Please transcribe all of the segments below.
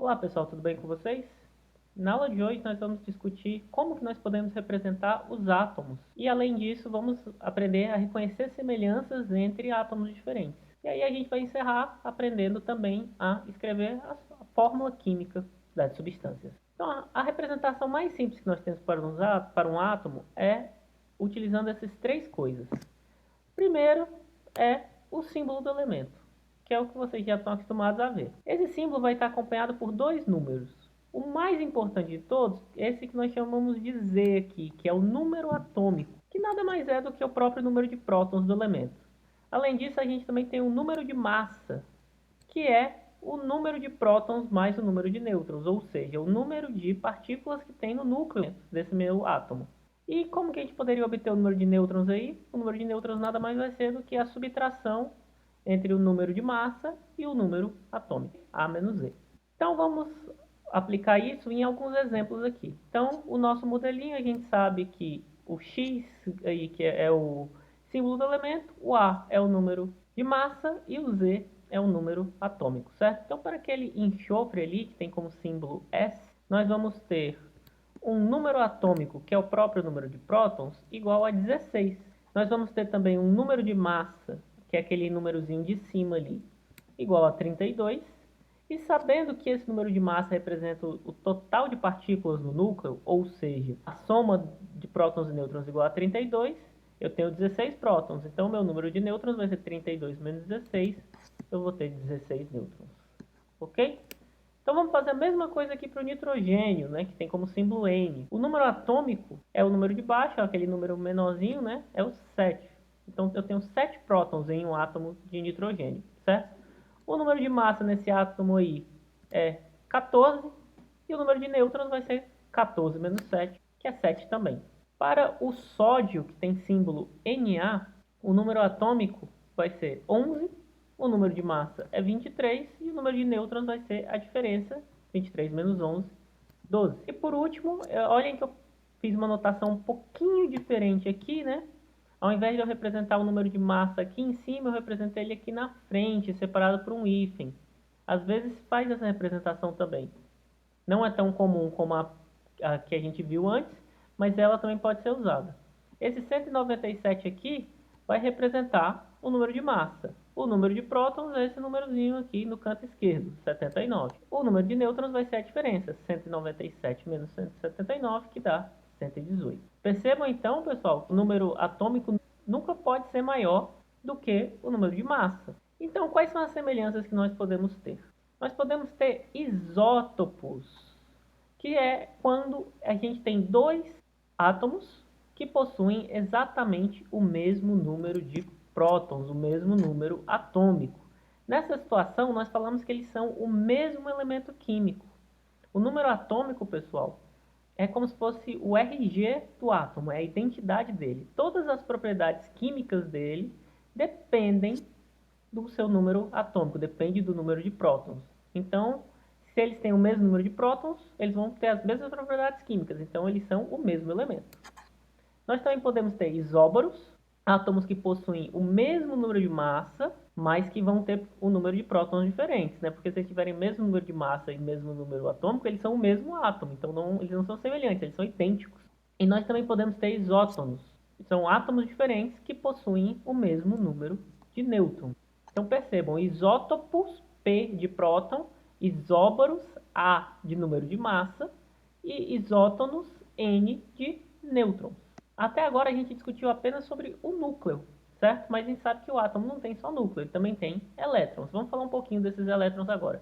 Olá pessoal, tudo bem com vocês? Na aula de hoje nós vamos discutir como que nós podemos representar os átomos e além disso vamos aprender a reconhecer semelhanças entre átomos diferentes. E aí a gente vai encerrar aprendendo também a escrever a fórmula química das substâncias. Então a representação mais simples que nós temos para um átomo é utilizando essas três coisas. Primeiro é o símbolo do elemento, que é o que vocês já estão acostumados a ver. Esse símbolo vai estar acompanhado por dois números. O mais importante de todos, esse que nós chamamos de Z aqui, que é o número atômico, que nada mais é do que o próprio número de prótons do elemento. Além disso, a gente também tem o número de massa, que é o número de prótons mais o número de nêutrons, ou seja, o número de partículas que tem no núcleo desse meu átomo. E como que a gente poderia obter o número de nêutrons aí? O número de nêutrons nada mais vai ser do que a subtração entre o número de massa e o número atômico, A menos Z. Então vamos aplicar isso em alguns exemplos aqui. Então o nosso modelinho, a gente sabe que o X aí, que é o símbolo do elemento, o A é o número de massa e o Z é o número atômico, certo? Então para aquele enxofre ali, que tem como símbolo S, nós vamos ter um número atômico, que é o próprio número de prótons, igual a 16. Nós vamos ter também um número de massa, que é aquele númerozinho de cima ali, igual a 32. E sabendo que esse número de massa representa o total de partículas no núcleo, ou seja, a soma de prótons e nêutrons igual a 32, eu tenho 16 prótons. Então, meu número de nêutrons vai ser 32 menos 16, eu vou ter 16 nêutrons. Ok? Então vamos fazer a mesma coisa aqui para o nitrogênio, né, que tem como símbolo N. O número atômico é o número de baixo, é aquele número menorzinho, né, é o 7. Então eu tenho 7 prótons em um átomo de nitrogênio, certo? O número de massa nesse átomo aí é 14 e o número de nêutrons vai ser 14 menos 7, que é 7 também. Para o sódio, que tem símbolo Na, o número atômico vai ser 11, o número de massa é 23 e o número de nêutrons vai ser a diferença, 23 menos 11, 12. E por último, olhem que eu fiz uma notação um pouquinho diferente aqui, né? Ao invés de eu representar o número de massa aqui em cima, eu representei ele aqui na frente, separado por um hífen. Às vezes faz essa representação também. Não é tão comum como a que a gente viu antes, mas ela também pode ser usada. Esse 197 aqui vai representar o número de massa. O número de prótons é esse númerozinho aqui no canto esquerdo, 79. O número de nêutrons vai ser a diferença, 197 menos 179, que dá 118. Percebam então, pessoal, o número atômico nunca pode ser maior do que o número de massa. Então, quais são as semelhanças que nós podemos ter? Nós podemos ter isótopos, que é quando a gente tem dois átomos que possuem exatamente o mesmo número de prótons, o mesmo número atômico. Nessa situação, nós falamos que eles são o mesmo elemento químico. O número atômico, pessoal, é como se fosse o RG do átomo, é a identidade dele. Todas as propriedades químicas dele dependem do seu número atômico, depende do número de prótons. Então, se eles têm o mesmo número de prótons, eles vão ter as mesmas propriedades químicas, então eles são o mesmo elemento. Nós também podemos ter isóbaros, átomos que possuem o mesmo número de massa, mas que vão ter um número de prótons diferentes, né? Porque se eles tiverem o mesmo número de massa e o mesmo número atômico, eles são o mesmo átomo, então eles não são semelhantes, eles são idênticos. E nós também podemos ter isótonos, que são átomos diferentes que possuem o mesmo número de nêutrons. Então percebam, isótopos, P de próton, isóbaros, A de número de massa, e isótonos, N de nêutrons. Até agora a gente discutiu apenas sobre o núcleo, certo? Mas a gente sabe que o átomo não tem só núcleo, ele também tem elétrons. Vamos falar um pouquinho desses elétrons agora.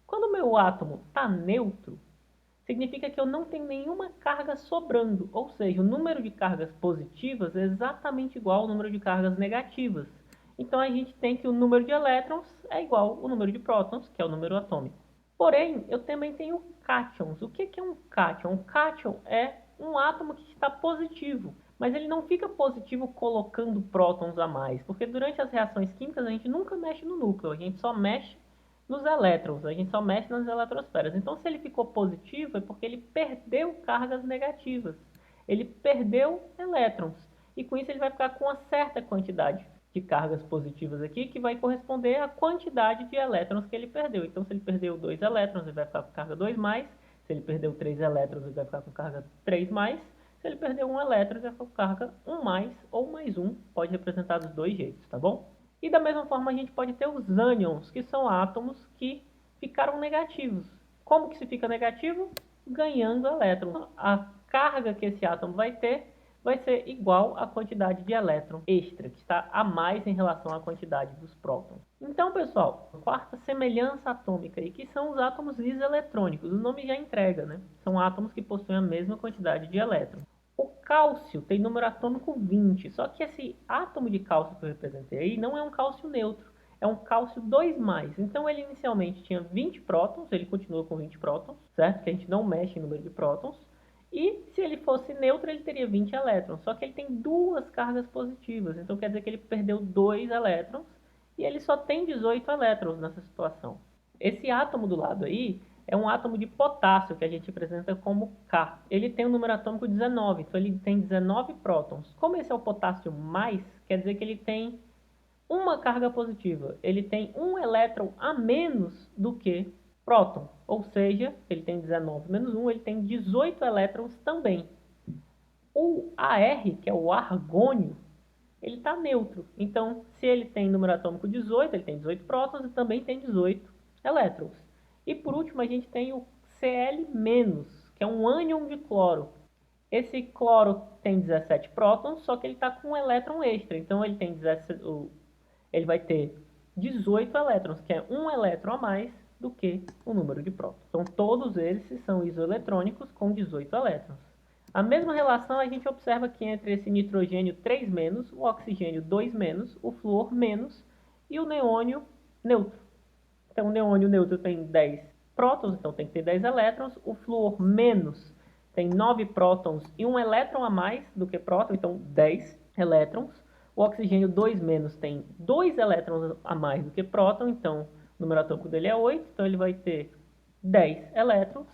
Quando o meu átomo está neutro, significa que eu não tenho nenhuma carga sobrando, ou seja, o número de cargas positivas é exatamente igual ao número de cargas negativas. Então a gente tem que o número de elétrons é igual ao número de prótons, que é o número atômico. Porém, eu também tenho cátions. O que é um cátion? Um cátion é um átomo que está positivo, mas ele não fica positivo colocando prótons a mais, porque durante as reações químicas a gente nunca mexe no núcleo, a gente só mexe nos elétrons, a gente só mexe nas eletrosferas. Então, se ele ficou positivo, é porque ele perdeu cargas negativas, ele perdeu elétrons, e com isso ele vai ficar com uma certa quantidade de cargas positivas aqui, que vai corresponder à quantidade de elétrons que ele perdeu. Então, se ele perdeu 2 elétrons, ele vai ficar com carga 2+. Se ele perdeu 3 elétrons, ele vai ficar com carga 3+. Se ele perdeu 1 elétron, ele vai ficar com carga 1+ ou +1. Pode representar dos dois jeitos, tá bom? E da mesma forma, a gente pode ter os ânions, que são átomos que ficaram negativos. Como que se fica negativo? Ganhando elétrons. A carga que esse átomo vai ter vai ser igual à quantidade de elétron extra, que está a mais em relação à quantidade dos prótons. Então, pessoal, a quarta semelhança atômica aí, que são os átomos iseletrônicos. O nome já entrega, né? São átomos que possuem a mesma quantidade de elétrons. O cálcio tem número atômico 20, só que esse átomo de cálcio que eu representei aí não é um cálcio neutro, é um cálcio 2+. Então ele inicialmente tinha 20 prótons, ele continua com 20 prótons, certo? Que a gente não mexe em número de prótons. E se ele fosse neutro, ele teria 20 elétrons. Só que ele tem 2 cargas positivas. Então quer dizer que ele perdeu 2 elétrons e ele só tem 18 elétrons nessa situação. Esse átomo do lado aí é um átomo de potássio, que a gente apresenta como K. Ele tem um número atômico 19, então ele tem 19 prótons. Como esse é o potássio mais, quer dizer que ele tem uma carga positiva. Ele tem um elétron a menos do que próton, ou seja, ele tem 19 menos 1, ele tem 18 elétrons também. O Ar, que é o argônio, ele está neutro. Então, se ele tem número atômico 18, ele tem 18 prótons e também tem 18 elétrons. E por último, a gente tem o Cl-, que é um ânion de cloro. Esse cloro tem 17 prótons, só que ele está com um elétron extra. Então, ele tem 17, ele vai ter 18 elétrons, que é um elétron a mais do que o número de prótons. Então, todos eles são isoeletrônicos com 18 elétrons. A mesma relação a gente observa aqui entre esse nitrogênio 3-, o oxigênio 2-, o flúor menos e o neônio neutro. Então, o neônio neutro tem 10 prótons, então tem que ter 10 elétrons. O flúor menos tem 9 prótons e um elétron a mais do que próton, então 10 elétrons. O oxigênio 2- tem 2 elétrons a mais do que próton, então o número atômico dele é 8, então ele vai ter 10 elétrons.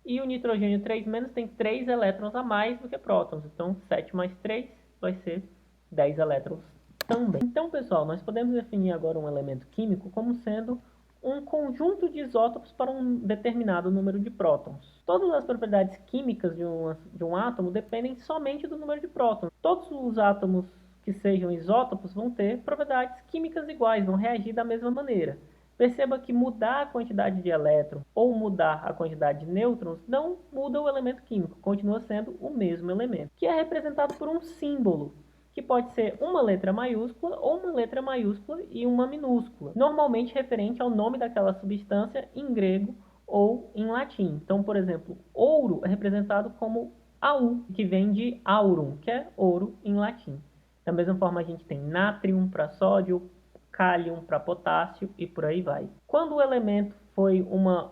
E o nitrogênio 3- tem 3 elétrons a mais do que prótons, então 7 mais 3 vai ser 10 elétrons também. Então, pessoal, nós podemos definir agora um elemento químico como sendo um conjunto de isótopos para um determinado número de prótons. Todas as propriedades químicas de um átomo dependem somente do número de prótons. Todos os átomos que sejam isótopos vão ter propriedades químicas iguais, vão reagir da mesma maneira. Perceba que mudar a quantidade de elétrons ou mudar a quantidade de nêutrons não muda o elemento químico, continua sendo o mesmo elemento, que é representado por um símbolo, que pode ser uma letra maiúscula ou uma letra maiúscula e uma minúscula, normalmente referente ao nome daquela substância em grego ou em latim. Então, por exemplo, ouro é representado como Au, que vem de aurum, que é ouro em latim. Da mesma forma, a gente tem nátrium para sódio, cálium para potássio e por aí vai. Quando o elemento foi uma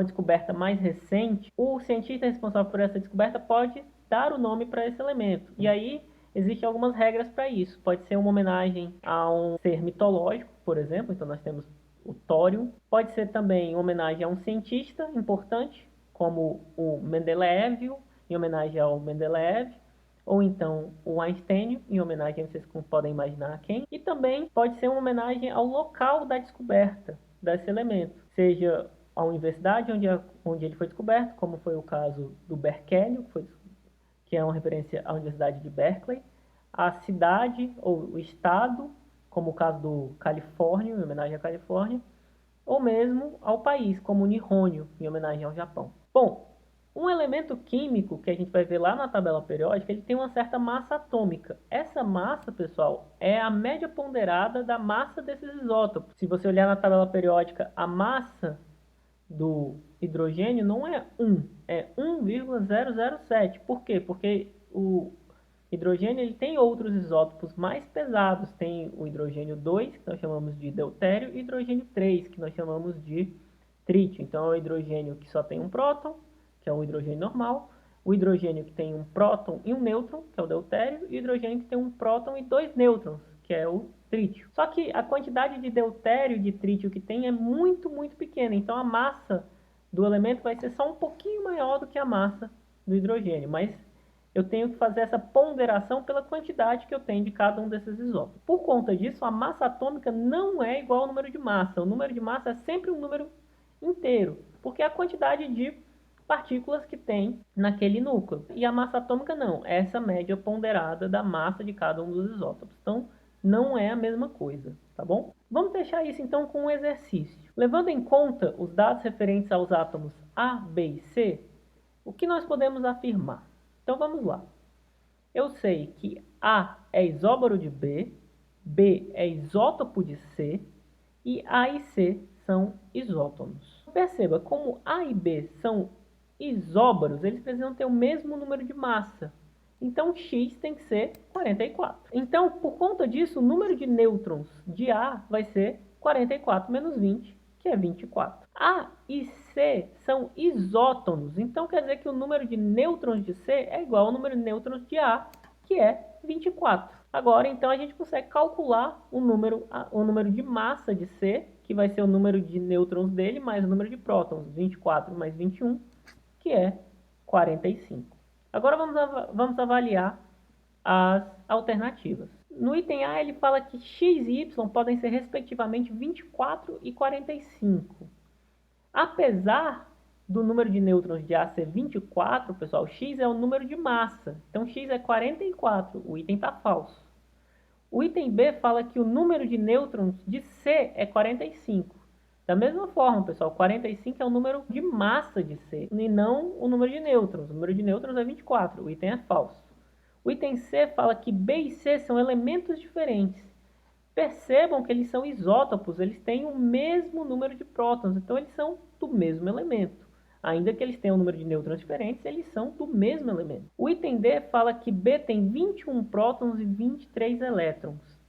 descoberta mais recente, o cientista responsável por essa descoberta pode dar o nome para esse elemento. E aí existem algumas regras para isso. Pode ser uma homenagem a um ser mitológico, por exemplo, então nós temos o tório. Pode ser também uma homenagem a um cientista importante, como o Mendeleev, em homenagem ao Mendeleev, ou então o Einstein, em homenagem, vocês podem imaginar a quem. E também pode ser uma homenagem ao local da descoberta desse elemento, seja a universidade onde ele foi descoberto, como foi o caso do Berkeley, que é uma referência à Universidade de Berkeley, a cidade ou o estado, como o caso do Califórnia, em homenagem à Califórnia, ou mesmo ao país, como o Nihonyo, em homenagem ao Japão. Bom, um elemento químico que a gente vai ver lá na tabela periódica, ele tem uma certa massa atômica. Essa massa, pessoal, é a média ponderada da massa desses isótopos. Se você olhar na tabela periódica, a massa do hidrogênio não é 1, é 1,007. Por quê? Porque o hidrogênio ele tem outros isótopos mais pesados. Tem o hidrogênio 2, que nós chamamos de deutério, e o hidrogênio 3, que nós chamamos de trítio. Então, é o hidrogênio que só tem um próton, que é o hidrogênio normal, o hidrogênio que tem um próton e um nêutron, que é o deutério, e o hidrogênio que tem um próton e 2 nêutrons, que é o trítio. Só que a quantidade de deutério e de trítio que tem é muito, muito pequena, então a massa do elemento vai ser só um pouquinho maior do que a massa do hidrogênio, mas eu tenho que fazer essa ponderação pela quantidade que eu tenho de cada um desses isótopos. Por conta disso, a massa atômica não é igual ao número de massa. O número de massa é sempre um número inteiro, porque é a quantidade de partículas que tem naquele núcleo. E a massa atômica não, é essa média ponderada da massa de cada um dos isótopos. Então, não é a mesma coisa, tá bom? Vamos deixar isso então com um exercício. Levando em conta os dados referentes aos átomos A, B e C, o que nós podemos afirmar? Então vamos lá. Eu sei que A é isóbaro de B, B é isótopo de C e A e C são isótonos. Perceba, como A e B são isóbaros, eles precisam ter o mesmo número de massa. Então X tem que ser 44. Então, por conta disso, o número de nêutrons de A vai ser 44 menos 20, que é 24. A e C são isótonos, então quer dizer que o número de nêutrons de C é igual ao número de nêutrons de A, que é 24. Agora, então, a gente consegue calcular o número de massa de C, que vai ser o número de nêutrons dele, mais o número de prótons, 24 mais 21, que é 45. Agora vamos avaliar as alternativas. No item A, ele fala que x e y podem ser respectivamente 24 e 45. Apesar do número de nêutrons de A ser 24, pessoal, x é o número de massa. Então, x é 44. O item está falso. O item B fala que o número de nêutrons de C é 45. Da mesma forma, pessoal, 45 é o número de massa de C e não o número de nêutrons. O número de nêutrons é 24. O item é falso. O item C fala que B e C são elementos diferentes. Percebam que eles são isótopos, eles têm o mesmo número de prótons, então eles são do mesmo elemento. Ainda que eles tenham um número de nêutrons diferentes, eles são do mesmo elemento. O item D fala que B tem 21 prótons e 23 elétrons.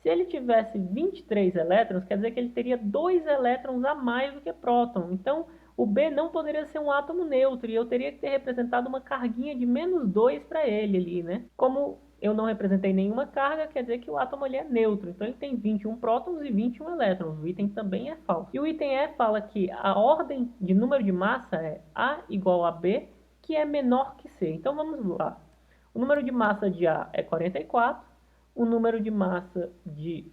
Se ele tivesse 23 elétrons, quer dizer que ele teria 2 elétrons a mais do que próton. Então, o B não poderia ser um átomo neutro, e eu teria que ter representado uma carguinha de menos 2 para ele ali, né? Como eu não representei nenhuma carga, quer dizer que o átomo ali é neutro. Então, ele tem 21 prótons e 21 elétrons. O item também é falso. E o item E fala que a ordem de número de massa é A igual a B, que é menor que C. Então, vamos lá. O número de massa de A é 44. O número de massa de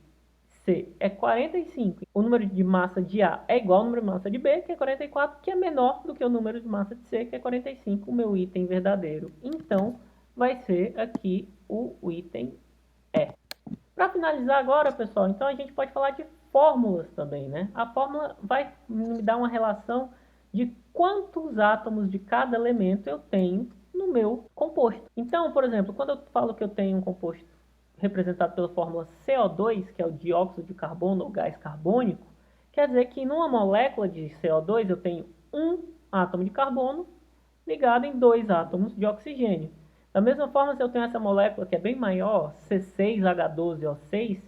C é 45. O número de massa de A é igual ao número de massa de B, que é 44, que é menor do que o número de massa de C, que é 45, o meu item verdadeiro. Então, vai ser aqui o item E. Para finalizar agora, pessoal, então a gente pode falar de fórmulas também, né? A fórmula vai me dar uma relação de quantos átomos de cada elemento eu tenho no meu composto. Então, por exemplo, quando eu falo que eu tenho um composto representado pela fórmula CO2, que é o dióxido de carbono ou gás carbônico, quer dizer que numa molécula de CO2 eu tenho um átomo de carbono ligado em 2 átomos de oxigênio. Da mesma forma, se eu tenho essa molécula que é bem maior, C6H12O6,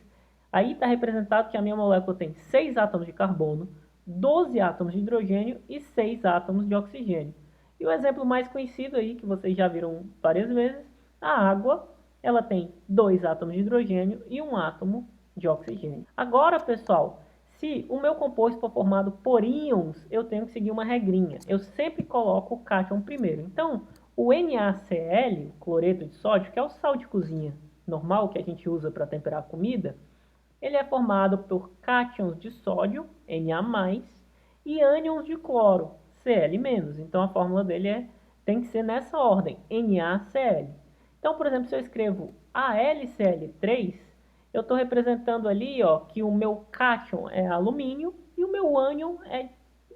aí está representado que a minha molécula tem 6 átomos de carbono, 12 átomos de hidrogênio e 6 átomos de oxigênio. E o exemplo mais conhecido aí, que vocês já viram várias vezes, a água, ela tem 2 átomos de hidrogênio e 1 átomo de oxigênio. Agora, pessoal, se o meu composto for formado por íons, eu tenho que seguir uma regrinha. Eu sempre coloco o cátion primeiro. Então, o NaCl, cloreto de sódio, que é o sal de cozinha normal que a gente usa para temperar a comida, ele é formado por cátions de sódio, Na+, e ânions de cloro, Cl-. Então, a fórmula dele tem que ser nessa ordem, NaCl. Então, por exemplo, se eu escrevo AlCl3, eu estou representando ali que o meu cátion é alumínio e o meu ânion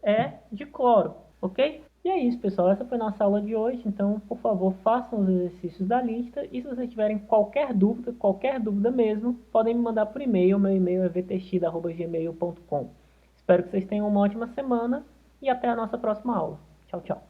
é de cloro, ok? E é isso, pessoal. Essa foi a nossa aula de hoje. Então, por favor, façam os exercícios da lista. E se vocês tiverem qualquer dúvida mesmo, podem me mandar por e-mail. Meu e-mail é vtx@gmail.com. Espero que vocês tenham uma ótima semana e até a nossa próxima aula. Tchau, tchau.